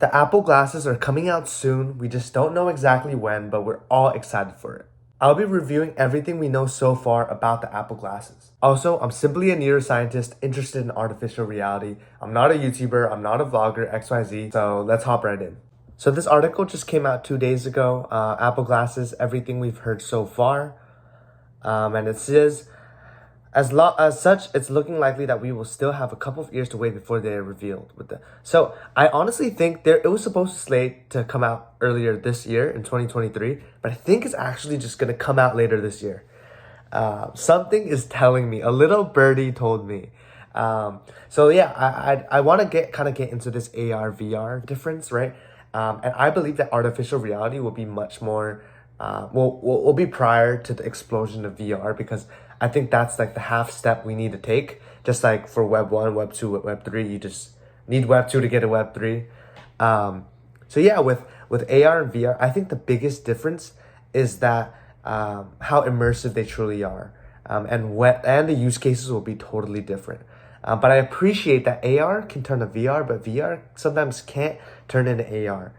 The Apple glasses are coming out soon. We just don't know exactly when, but we're all excited for it. I'll be reviewing everything we know so far about the Apple glasses. Also, I'm simply a neuroscientist interested in artificial reality. I'm not a YouTuber, I'm not a vlogger, XYZ, so let's hop right in. So this article just came out 2 days ago. Apple glasses, everything we've heard so far. And it says, as such, it's looking likely that we will still have a couple of years to wait before they're revealed. So I honestly think it was supposed to slate to come out earlier this year in 2023, but I think it's actually just gonna come out later this year. Something is telling me. A little birdie told me. So yeah, I want to get into this AR VR difference, right? And I believe that artificial reality will be much more will be prior to the explosion of VR, because I think that's like the half step we need to take. Just like for Web 1, Web 2, Web 3, you just need Web 2 to get a Web 3. So yeah, with AR and VR, I think the biggest difference is that how immersive they truly are. And the use cases will be totally different. But I appreciate that AR can turn to VR, but VR sometimes can't turn into AR.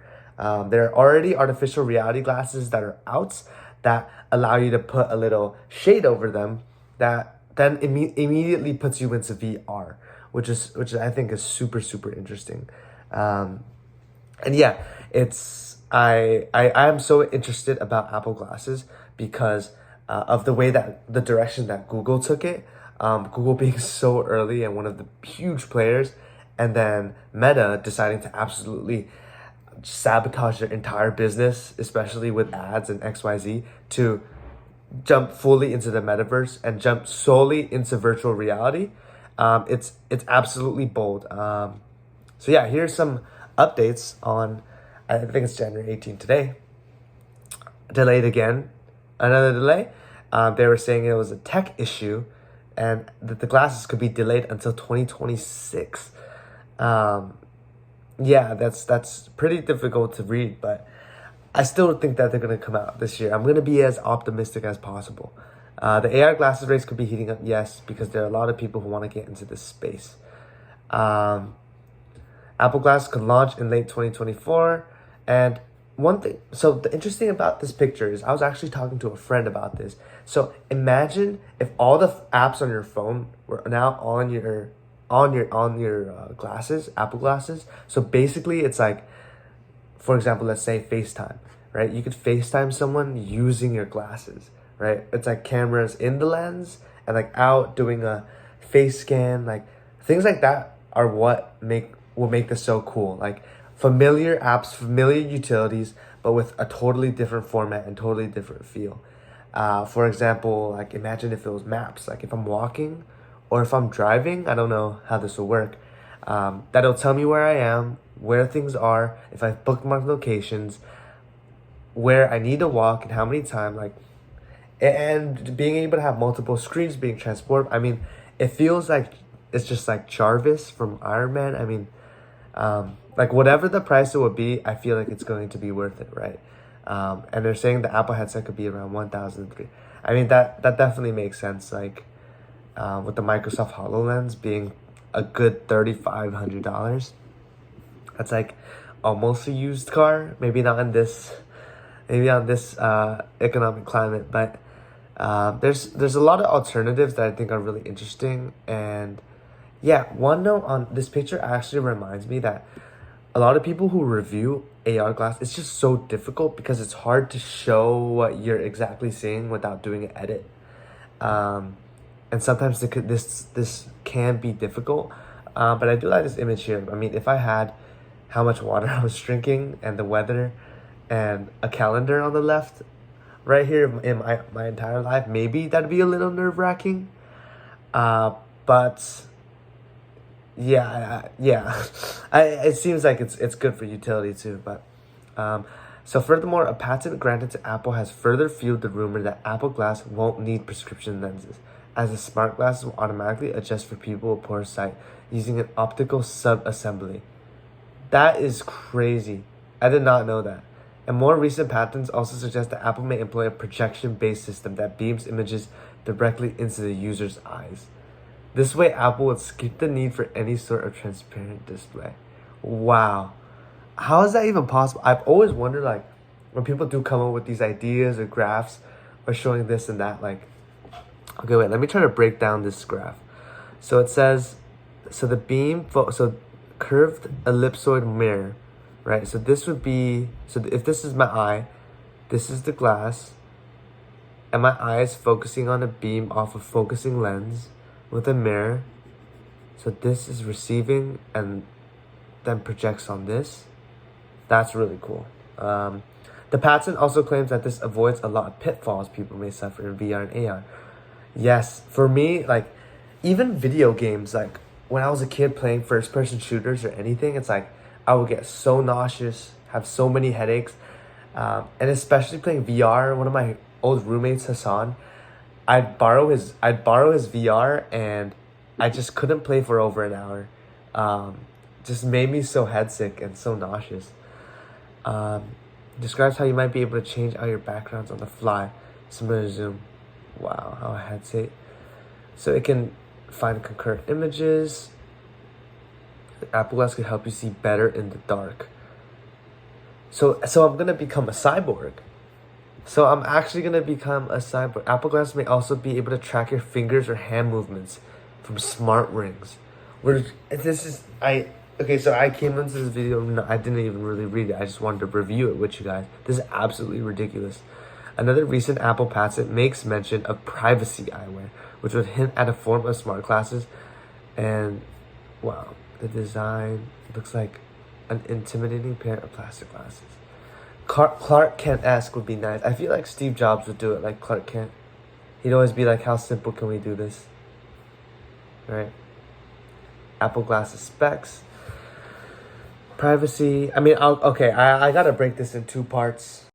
There are already artificial reality glasses that are out that allow you to put a little shade over them that then immediately puts you into VR, which I think is super interesting. And yeah, I am so interested about Apple glasses because of the way that the direction that Google took it. Google being so early and one of the huge players, and then Meta deciding to absolutely sabotage their entire business, especially with ads and XYZ, to jump fully into the metaverse and jump solely into virtual reality. It's absolutely bold. So yeah, here's some updates on, I think it's January 18th today. Delayed again, another delay. They were saying it was a tech issue and that the glasses could be delayed until 2026. Yeah, that's pretty difficult to read, but I still think that they're going to come out this year. I'm going to be as optimistic as possible. The AR glasses race could be heating up, yes, because there are a lot of people who want to get into this space. Apple Glass could launch in late 2024. And one thing, so the interesting about this picture is I was actually talking to a friend about this. So imagine if all the apps on your phone were now on your glasses, Apple glasses. So basically it's like, for example, let's say FaceTime, right? You could FaceTime someone using your glasses, right? It's like cameras in the lens and like out doing a face scan, like things like that are what will make this so cool. Like familiar apps, familiar utilities, but with a totally different format and totally different feel. For example, like imagine if it was maps, like if I'm walking or if I'm driving, I don't know how this will work. That'll tell me where I am, where things are, if I've bookmarked locations, where I need to walk and how many times, like, and being able to have multiple screens being transported. I mean, it feels like it's just like Jarvis from Iron Man. I mean, like whatever the price it would be, I feel like it's going to be worth it, right? And they're saying the Apple headset could be around 1,003. I mean, that definitely makes sense. Like, with the Microsoft HoloLens being a good $3,500, that's like almost a used car. Maybe not in this, maybe on this economic climate, but there's a lot of alternatives that I think are really interesting. And yeah, one note on this picture actually reminds me that a lot of people who review AR glass, it's just so difficult because it's hard to show what you're exactly seeing without doing an edit. And sometimes this can be difficult. But I do like this image here. I mean, if I had how much water I was drinking and the weather and a calendar on the left right here in my entire life, maybe that'd be a little nerve-wracking. But yeah, it seems like it's good for utility too. But so furthermore, a patent granted to Apple has further fueled the rumor that Apple Glass won't need prescription lenses, as the smart glasses will automatically adjust for people with poor sight using an optical sub-assembly. That is crazy. I did not know that. And more recent patents also suggest that Apple may employ a projection-based system that beams images directly into the user's eyes. This way, Apple would skip the need for any sort of transparent display. Wow. how is that even possible? I've always wondered, like, when people do come up with these ideas or graphs or showing this and that, like, okay, wait, let me try to break down this graph. So it says, so the so curved ellipsoid mirror, right? So this would be, so if this is my eye, this is the glass, and my eye is focusing on a beam off a focusing lens with a mirror. So this is receiving and then projects on this. That's really cool. The patent also claims that this avoids a lot of pitfalls people may suffer in VR and AR. Yes, for me, like, even video games, like, when I was a kid playing first-person shooters or anything, it's like, I would get so nauseous, have so many headaches, and especially playing VR. One of my old roommates, Hassan, I'd borrow his VR, and I just couldn't play for over an hour. Just made me so headsick and so nauseous. Um, Describes how you might be able to change out your backgrounds on the fly, similar to Zoom. Wow, how a headset. So it can find concurrent images. The Apple Glass can help you see better in the dark. So I'm gonna become a cyborg. So I'm actually gonna become a cyborg. Apple Glass may also be able to track your fingers or hand movements from smart rings. Where this is okay, so I came into this video, no, I didn't even really read it. I just wanted to review it with you guys. This is absolutely ridiculous. Another recent Apple patent makes mention of privacy eyewear, which would hint at a form of smart glasses. And wow, the design looks like an intimidating pair of plastic glasses. Clark Kent-esque would be nice. I feel like Steve Jobs would do it like Clark Kent. He'd always be like, how simple can we do this? Right? Apple glasses specs. Privacy. I mean, I gotta break this in two parts.